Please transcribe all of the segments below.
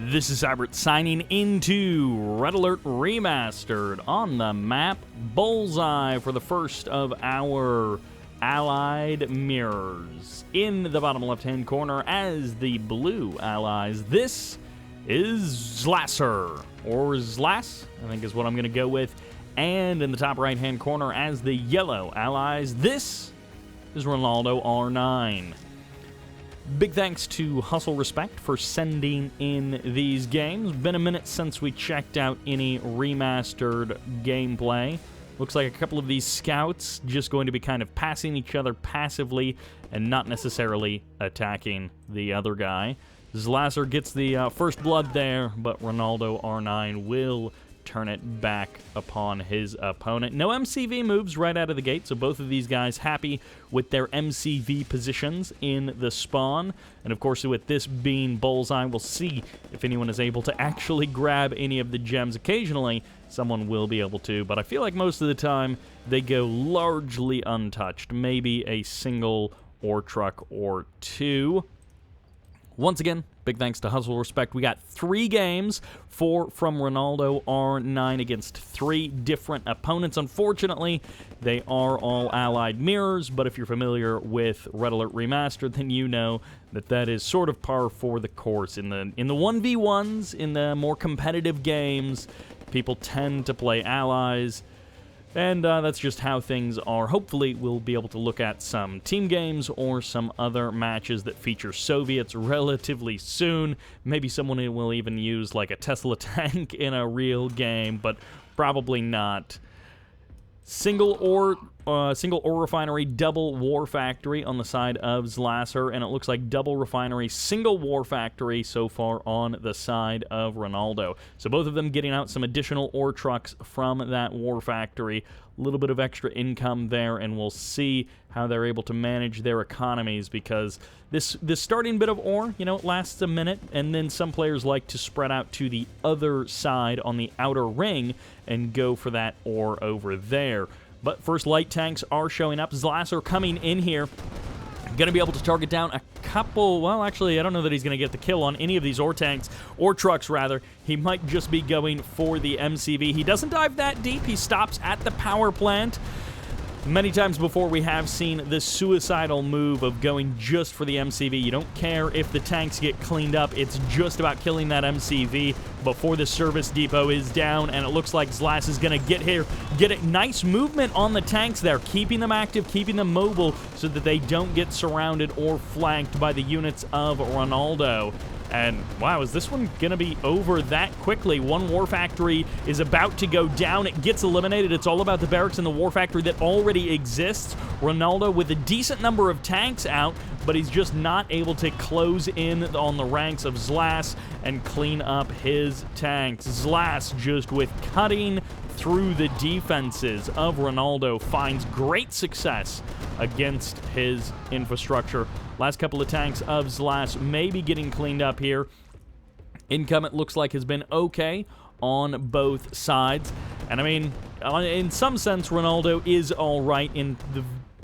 This is Sybert signing into Red Alert Remastered on the map Bullseye for the first of our allied mirrors. In the bottom left-hand corner as the blue allies, this is Slasher, or Zlas, I think is what I'm going to go with. And in the top right-hand corner as the yellow allies, this is Ronaldo R9. Big thanks to HustleRespect for sending in these games. Been a minute since we checked out any remastered gameplay. Looks like a couple of these scouts just going to be kind of passing each other passively and not necessarily attacking the other guy. Slasher gets the first blood there, but Ronaldo R9 will turn it back upon his opponent. No MCV moves right out of the gate, so both of these guys happy with their MCV positions in the spawn. And of course, with this being Bullseye, we'll see if anyone is able to actually grab any of the gems. Occasionally, someone will be able to, but I feel like most of the time, they go largely untouched. Maybe a single ore truck or two. Once again, big thanks to HustleRespect. We got 3 games, 4 from Ronaldo R9 against 3 different opponents. Unfortunately, they are all allied mirrors, but if you're familiar with Red Alert Remastered, then you know that that is sort of par for the course. In the 1v1s, in the more competitive games, people tend to play allies. And that's just how things are. Hopefully, we'll be able to look at some team games or some other matches that feature Soviets relatively soon. Maybe someone will even use like a Tesla tank in a real game, but probably not. Single ore refinery, double war factory on the side of Slasher, and it looks like double refinery, single war factory so far on the side of Ronaldo. So both of them getting out some additional ore trucks from that war factory. A little bit of extra income there, and we'll see how they're able to manage their economies, because this starting bit of ore, you know, it lasts a minute, and then some players like to spread out to the other side on the outer ring and go for that ore over there. But first light tanks are showing up. Slasher coming in here. Going to be able to target down a couple, well, actually, I don't know that he's going to get the kill on any of these ore tanks, or trucks, rather. He might just be going for the MCV. He doesn't dive that deep. He stops at the power plant. Many times before, we have seen this suicidal move of going just for the MCV. You don't care if the tanks get cleaned up. It's just about killing that MCV before the service depot is down, and it looks like Zlas is going to get here. Get a nice movement on the tanks there, keeping them active, keeping them mobile so that they don't get surrounded or flanked by the units of Ronaldo. And, wow, is this one going to be over that quickly? One war factory is about to go down. It gets eliminated. It's all about the barracks and the war factory that already exists. Ronaldo with a decent number of tanks out, but he's just not able to close in on the ranks of Zlas and clean up his tanks. Zlas, just with cutting through the defenses of Ronaldo, finds great success against his infrastructure. Last couple of tanks of Zlas maybe getting cleaned up here. Income, it looks like, has been okay on both sides. And I mean, in some sense, Ronaldo is all right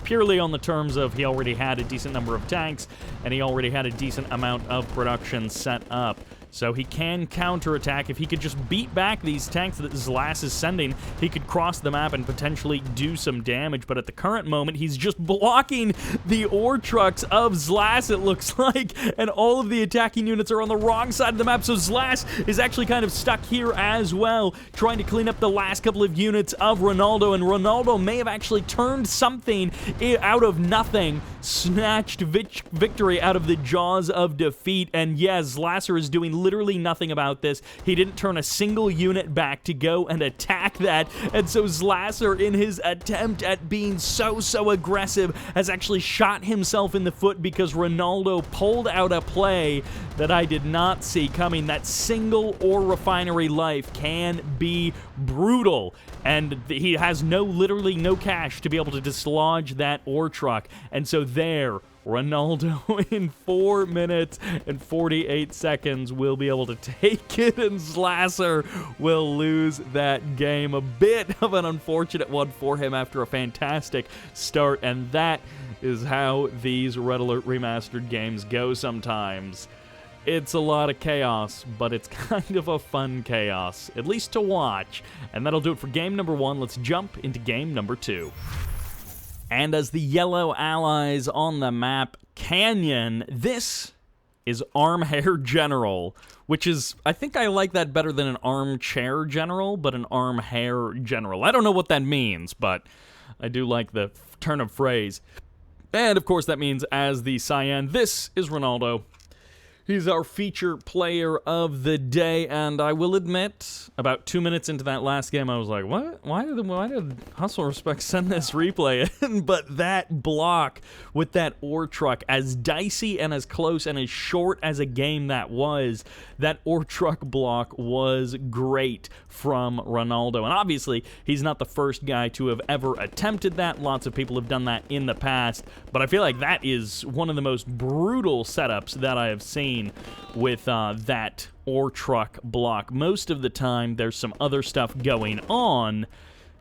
purely on the terms of he already had a decent number of tanks, and he already had a decent amount of production set up. So he can counterattack. If he could just beat back these tanks that Zlas is sending, he could cross the map and potentially do some damage. But at the current moment, he's just blocking the ore trucks of Zlas, it looks like. And all of the attacking units are on the wrong side of the map. So Zlas is actually kind of stuck here as well, trying to clean up the last couple of units of Ronaldo. And Ronaldo may have actually turned something out of nothing, snatched victory out of the jaws of defeat. And yes, Slasher is doing literally nothing about this. He didn't turn a single unit back to go and attack that, and so Slasher, in his attempt at being so aggressive, has actually shot himself in the foot because Ronaldo pulled out a play that I did not see coming. That single ore refinery life can be brutal, and he has literally no cash to be able to dislodge that ore truck, and so there, Ronaldo in 4 minutes and 48 seconds will be able to take it, and Slasher will lose that game. A bit of an unfortunate one for him after a fantastic start, and that is how these Red Alert Remastered games go sometimes. It's a lot of chaos, but it's kind of a fun chaos, at least to watch. And that'll do it for game number 1. Let's jump into game number 2. And as the yellow allies on the map canyon, this is Armhair General, which is, I think I like that better than an armchair general, but an armhair general. I don't know what that means, but I do like the turn of phrase. And of course that means as the Cyan, this is Ronaldo. He's our feature player of the day, and I will admit, about 2 minutes into that last game, I was like, what? Why did HustleRespect send this replay in? But that block with that ore truck, as dicey and as close and as short as a game that ore truck block was great from Ronaldo. And obviously, he's not the first guy to have ever attempted that. Lots of people have done that in the past, but I feel like that is one of the most brutal setups that I have seen with that ore truck block. Most of the time, there's some other stuff going on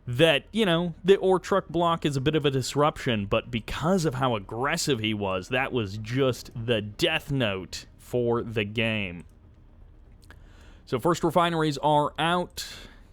that, you know, the ore truck block is a bit of a disruption, but because of how aggressive he was, that was just the death note for the game. So first refineries are out.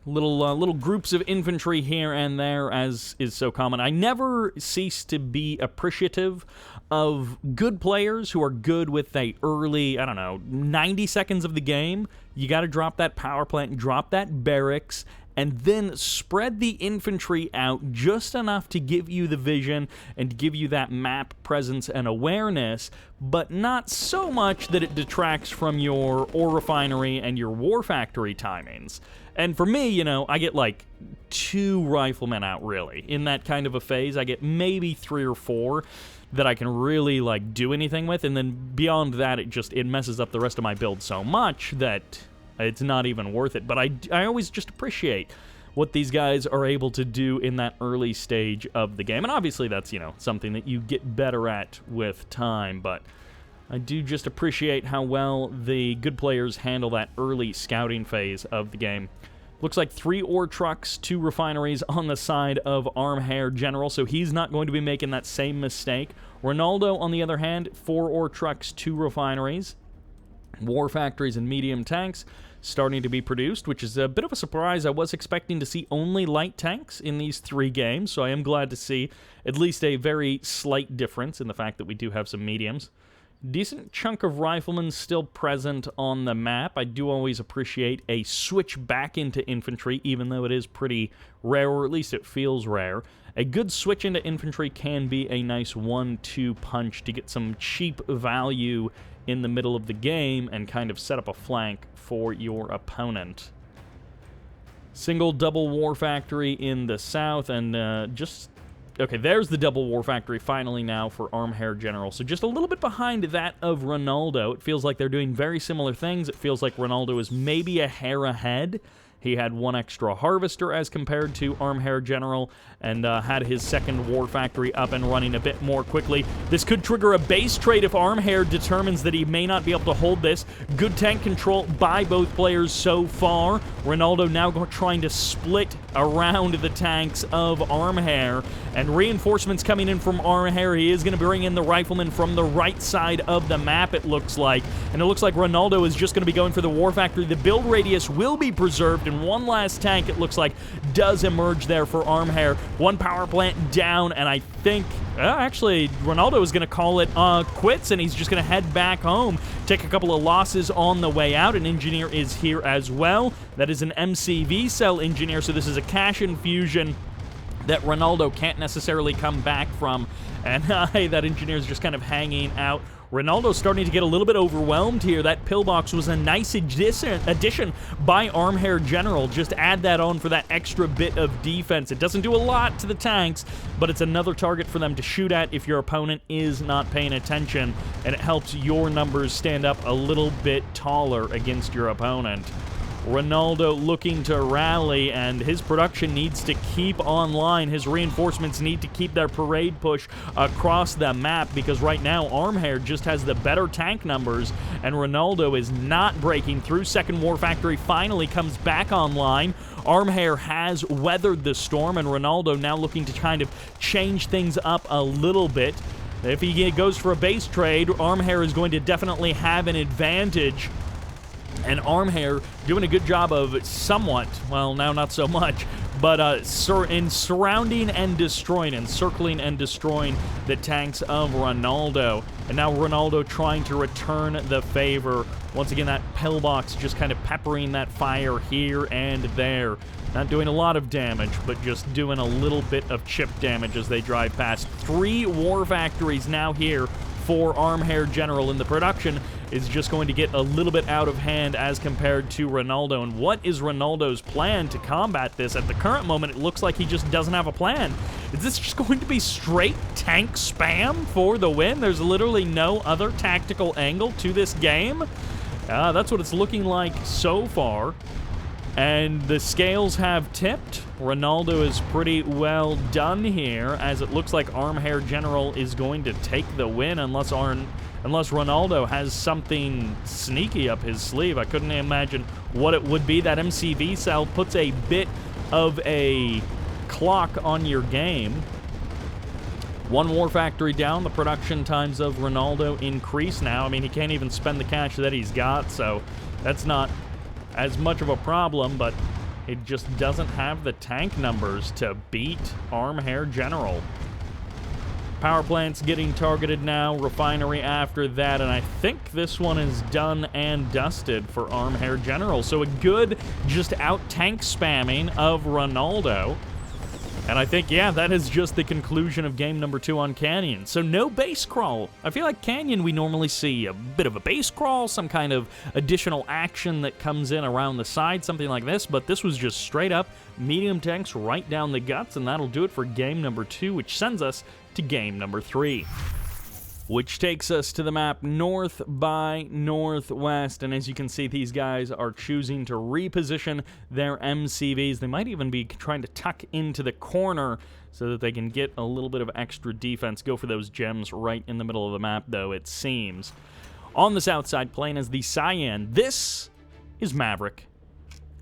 Little groups of infantry here and there, as is so common. I never cease to be appreciative of good players who are good with a early, 90 seconds of the game. You got to drop that power plant, drop that barracks, and then spread the infantry out just enough to give you the vision and to give you that map presence and awareness, but not so much that it detracts from your ore refinery and your war factory timings. And for me, you know, I get like 2 riflemen out, really. In that kind of a phase, I get maybe 3 or 4 that I can really, like, do anything with, and then beyond that, it messes up the rest of my build so much that it's not even worth it. But I always just appreciate what these guys are able to do in that early stage of the game. And obviously that's, you know, something that you get better at with time, but I do just appreciate how well the good players handle that early scouting phase of the game. Looks like 3 ore trucks, 2 refineries on the side of Armhair General, so he's not going to be making that same mistake. Ronaldo, on the other hand, 4 ore trucks, 2 refineries, war factories and medium tanks starting to be produced, which is a bit of a surprise. I was expecting to see only light tanks in these 3 games, so I am glad to see at least a very slight difference in the fact that we do have some mediums. Decent chunk of riflemen still present on the map. I do always appreciate a switch back into infantry, even though it is pretty rare, or at least it feels rare. A good switch into infantry can be a nice 1-2 punch to get some cheap value in the middle of the game and kind of set up a flank for your opponent. Single double war factory in the south, and okay, there's the double war factory finally now for Armhair General. So just a little bit behind that of Ronaldo. It feels like they're doing very similar things. It feels like Ronaldo is maybe a hair ahead. He had 1 extra harvester as compared to Armhair General, and had his second war factory up and running a bit more quickly. This could trigger a base trade if Armhair determines that he may not be able to hold this. Good tank control by both players so far. Ronaldo now trying to split around the tanks of Armhair, and reinforcements coming in from Armhair. He is going to bring in the riflemen from the right side of the map, it looks like, and it looks like Ronaldo is just going to be going for the war factory. The build radius will be preserved, and 1 last tank, it looks like, does emerge there for Armhair. 1 power plant down, and I think, actually, Ronaldo is going to call it quits, and he's just going to head back home, take a couple of losses on the way out. An engineer is here as well. That is an MCV cell engineer, so this is a cash infusion that Ronaldo can't necessarily come back from, and that engineer is just kind of hanging out. Ronaldo's starting to get a little bit overwhelmed here. That pillbox was a nice addition by Armhair General. Just add that on for that extra bit of defense. It doesn't do a lot to the tanks, but it's another target for them to shoot at if your opponent is not paying attention, and it helps your numbers stand up a little bit taller against your opponent. Ronaldo looking to rally, and his production needs to keep online. His reinforcements need to keep their parade push across the map, because right now Armhair just has the better tank numbers, and Ronaldo is not breaking through. Second war factory finally comes back online. Armhair has weathered the storm, and Ronaldo now looking to kind of change things up a little bit. If he goes for a base trade, Armhair is going to definitely have an advantage. And Armhair doing a good job of somewhat, well, now not so much, but in surrounding and destroying, encircling and destroying the tanks of Ronaldo. And now Ronaldo trying to return the favor. Once again, that pillbox just kind of peppering that fire here and there. Not doing a lot of damage, but just doing a little bit of chip damage as they drive past. 3 war factories now here for Armhair General, and the production is just going to get a little bit out of hand as compared to Ronaldo. And what is Ronaldo's plan to combat this? At the current moment, it looks like he just doesn't have a plan. Is this just going to be straight tank spam for the win? There's literally no other tactical angle to this game. That's what it's looking like so far. And the scales have tipped. Ronaldo is pretty well done here, as it looks like Armhair General is going to take the win unless Ronaldo has something sneaky up his sleeve. I couldn't imagine what it would be. That MCV cell puts a bit of a clock on your game. 1 war factory down. The production times of Ronaldo increase now. I mean, he can't even spend the cash that he's got, so that's not as much of a problem, but it just doesn't have the tank numbers to beat Armhair General. Power plant's getting targeted now, refinery after that, and I think this one is done and dusted for Armhair General. So a good just out tank spamming of Ronaldo. And I think, yeah, that is just the conclusion of game number 2 on Canyon. So no base crawl. I feel like Canyon, we normally see a bit of a base crawl, some kind of additional action that comes in around the side, something like this. But this was just straight up medium tanks right down the guts, and that'll do it for game number 2, which sends us to game number 3. Which takes us to the map North by Northwest. And as you can see, these guys are choosing to reposition their MCVs. They might even be trying to tuck into the corner so that they can get a little bit of extra defense. Go for those gems right in the middle of the map, though, it seems. On the south side playing as the Cyan, this is Maverick.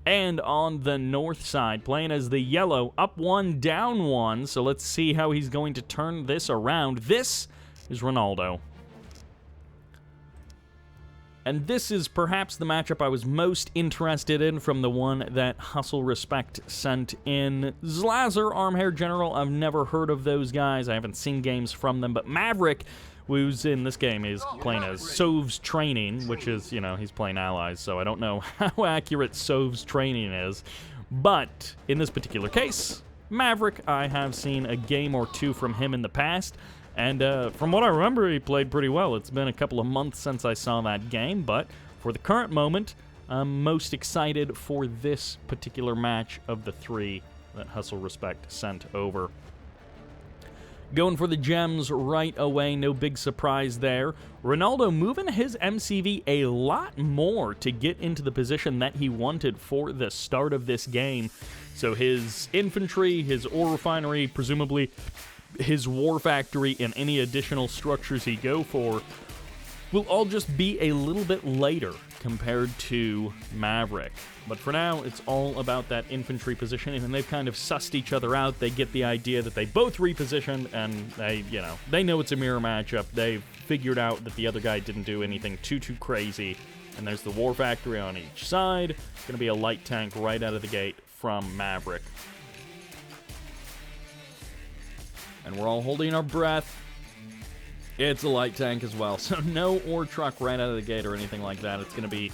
And on the north side, playing as the yellow, up 1, down 1. So let's see how he's going to turn this around. This is Ronaldo. And this is perhaps the matchup I was most interested in from the one that HustleRespect sent in. Zlazer, Armhair General, I've never heard of those guys. I haven't seen games from them, but Maverick, who's in this game, is playing as Sov's Training, which is, you know, he's playing allies, so I don't know how accurate Sov's Training is. But in this particular case, Maverick, I have seen a game or 2 from him in the past. And from what I remember, he played pretty well. It's been a couple of months since I saw that game, but for the current moment, I'm most excited for this particular match of the 3 that HustleRespect sent over. Going for the gems right away, no big surprise there. Ronaldo moving his MCV a lot more to get into the position that he wanted for the start of this game. So his infantry, his ore refinery, presumably his war factory, and any additional structures he go for will all just be a little bit later compared to Maverick. But for now, it's all about that infantry positioning, and they've kind of sussed each other out. They get the idea that they both repositioned, and they know it's a mirror matchup. They've figured out that the other guy didn't do anything too crazy. And there's the war factory on each side. It's going to be a light tank right out of the gate from Maverick. And we're all holding our breath. It's a light tank as well, so no ore truck right out of the gate or anything like that. It's going to be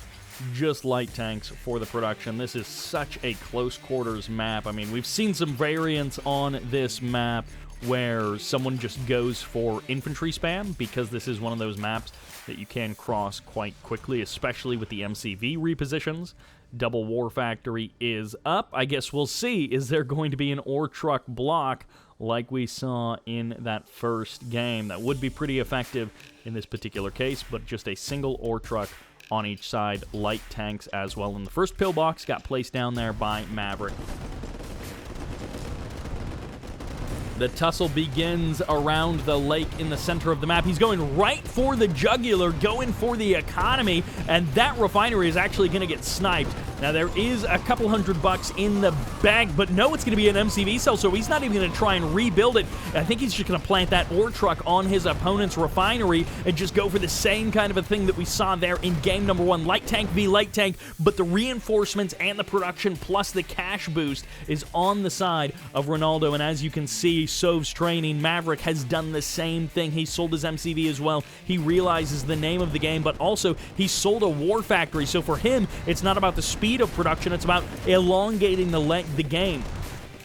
just light tanks for the production. This is such a close quarters map. I mean, we've seen some variants on this map where someone just goes for infantry spam, because this is one of those maps that you can cross quite quickly, especially with the MCV repositions. Double War Factory is up. I guess we'll see. Is there going to be an ore truck block like we saw in that first game? That would be pretty effective in this particular case, but just a single ore truck on each side, light tanks as well. And the first pillbox got placed down there by Maverick. The tussle begins around the lake in the center of the map. He's going right for the jugular, going for the economy, and that refinery is actually going to get sniped. Now, there is a couple $100 in the bag, but no, it's going to be an MCV cell, so he's not even going to try and rebuild it. I think he's just going to plant that ore truck on his opponent's refinery and just go for the same kind of a thing that we saw there in game number 1. Light tank v light tank, but the reinforcements and the production plus the cash boost is on the side of Ronaldo, and as you can see, Sov's training, Maverick has done the same thing. He sold his MCV as well. He realizes the name of the game, but also he sold a war factory, so for him, it's not about the speed of production, it's about elongating the game,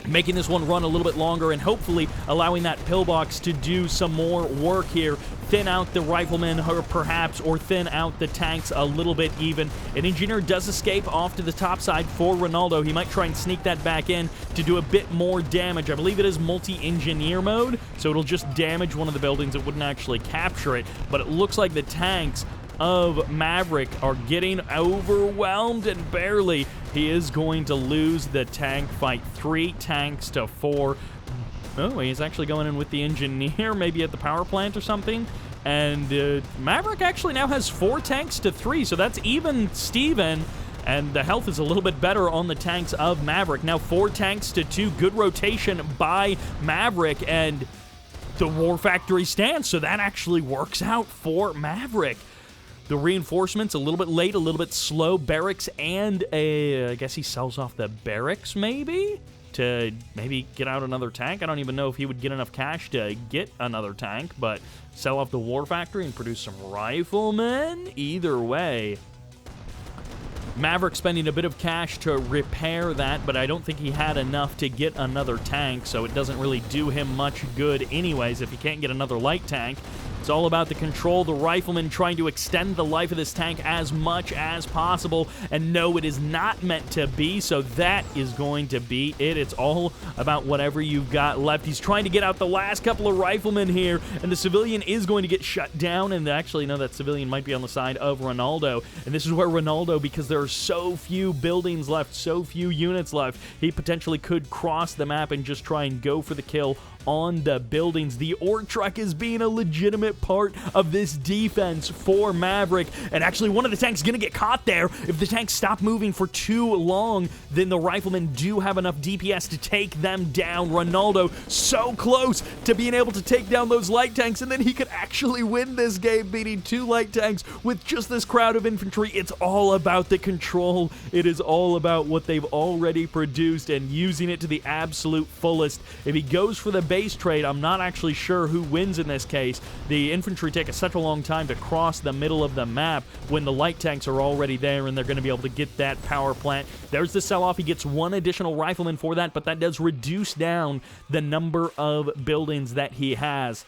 making this one run a little bit longer and hopefully allowing that pillbox to do some more work here. Thin out the riflemen, or perhaps, or thin out the tanks a little bit even. An engineer does escape off to the top side for Ronaldo. He might try and sneak that back in to do a bit more damage. I believe it is multi-engineer mode, so it'll just damage one of the buildings. It wouldn't actually capture it, but it looks like the tanks of Maverick are getting overwhelmed, and barely. He is going to lose the tank fight. 3 tanks to 4. Oh, he's actually going in with the engineer, maybe at the power plant or something. And Maverick actually now has 4 tanks to 3, so that's even Steven. And the health is a little bit better on the tanks of Maverick. Now 4 tanks to 2. Good rotation by Maverick, and the war factory stands, so that actually works out for Maverick. The reinforcements, a little bit late, a little bit slow. Barracks and I guess he sells off the barracks maybe to maybe get out another tank. I don't even know if he would get enough cash to get another tank, but sell off the war factory and produce some riflemen. Either way, Maverick spending a bit of cash to repair that, but I don't think he had enough to get another tank, so it doesn't really do him much good anyways if he can't get another light tank. It's all about the control, the rifleman trying to extend the life of this tank as much as possible, and no, it is not meant to be, so that is going to be it. It's all about whatever you've got left. He's trying to get out the last couple of riflemen here, and the civilian is going to get shut down, and actually, no, that civilian might be on the side of Ronaldo, and this is where Ronaldo, because there are so few buildings left, so few units left, he potentially could cross the map and just try and go for the kill on the buildings. The ore truck is being a legitimate part of this defense for Maverick, and actually one of the tanks is going to get caught there. If the tanks stop moving for too long, then the riflemen do have enough DPS to take them down. Ronaldo so close to being able to take down those light tanks, and then he could actually win this game, beating 2 light tanks with just this crowd of infantry. It's all about the control. It is all about what they've already produced and using it to the absolute fullest. If he goes for the base trade, I'm not actually sure who wins in this case. The infantry take such a long time to cross the middle of the map when the light tanks are already there and they're going to be able to get that power plant. There's the sell-off. He gets 1 additional rifleman for that, but that does reduce down the number of buildings that he has.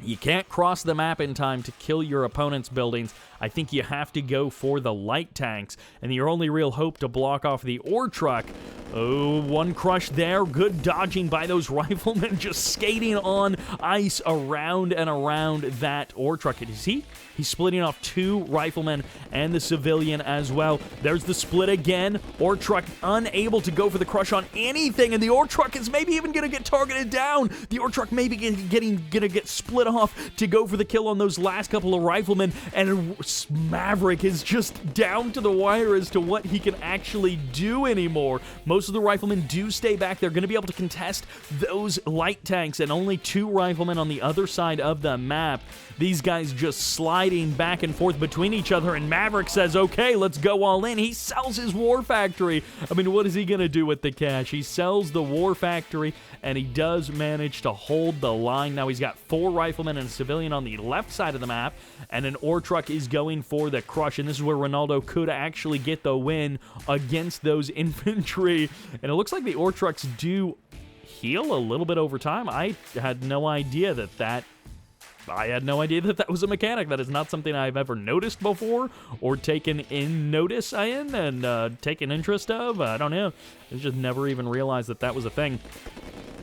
You can't cross the map in time to kill your opponent's buildings. I think you have to go for the light tanks, and your only real hope to block off the ore truck. Oh, 1 crush there. Good dodging by those riflemen, just skating on ice around and around that ore truck. He's splitting off 2 riflemen and the civilian as well. There's the split again. Ore truck unable to go for the crush on anything, and the ore truck is maybe even going to get targeted down. The ore truck maybe gonna get split off to go for the kill on those last couple of riflemen, and Maverick is just down to the wire as to what he can actually do anymore. Most of the riflemen do stay back. They're going to be able to contest those light tanks, and only 2 riflemen on the other side of the map. These guys just sliding back and forth between each other, and Maverick says, okay, let's go all in. He sells his war factory. I mean, what is he going to do with the cash? He sells the war factory, and he does manage to hold the line. Now he's got 4 riflemen and a civilian on the left side of the map, and an ore truck is going for the crush, and this is where Ronaldo could actually get the win against those infantry. And it looks like the ore trucks do heal a little bit over time. I had no idea that was a mechanic. That is not something I've ever noticed before or taken in notice in and taken interest of. I don't know. I just never even realized that was a thing.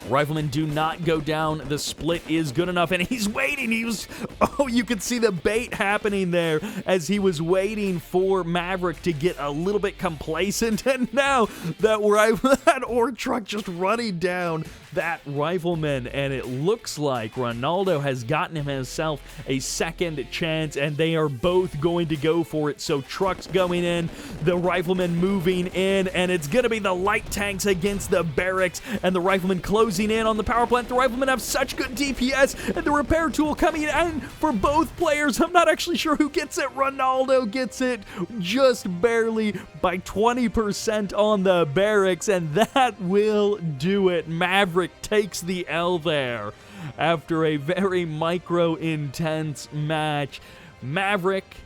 Riflemen do not go down. The split is good enough, and he's waiting. You could see the bait happening there as he was waiting for Maverick to get a little bit complacent, and now that ore truck just running down that rifleman, and it looks like Ronaldo has gotten himself a second chance, and they are both going to go for it. So trucks going in, the rifleman moving in, and it's going to be the light tanks against the barracks, and the rifleman closing in on the power plant. The riflemen have such good DPS, and the repair tool coming in for both players. I'm not actually sure who gets it. Ronaldo gets it just barely by 20% on the barracks, and that will do it. Maverick takes the L there after a very micro-intense match. Maverick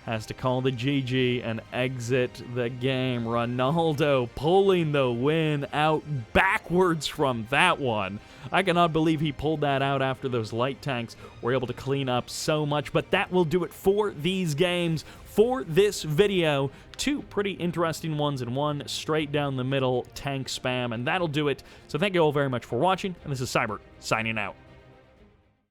has to call the GG and exit the game. Ronaldo pulling the win out backwards from that one. I cannot believe he pulled that out after those light tanks were able to clean up so much, but that will do it for these games, for this video. Two pretty interesting ones and one straight down the middle tank spam, and that'll do it. So thank you all very much for watching, and this is Sybert signing out.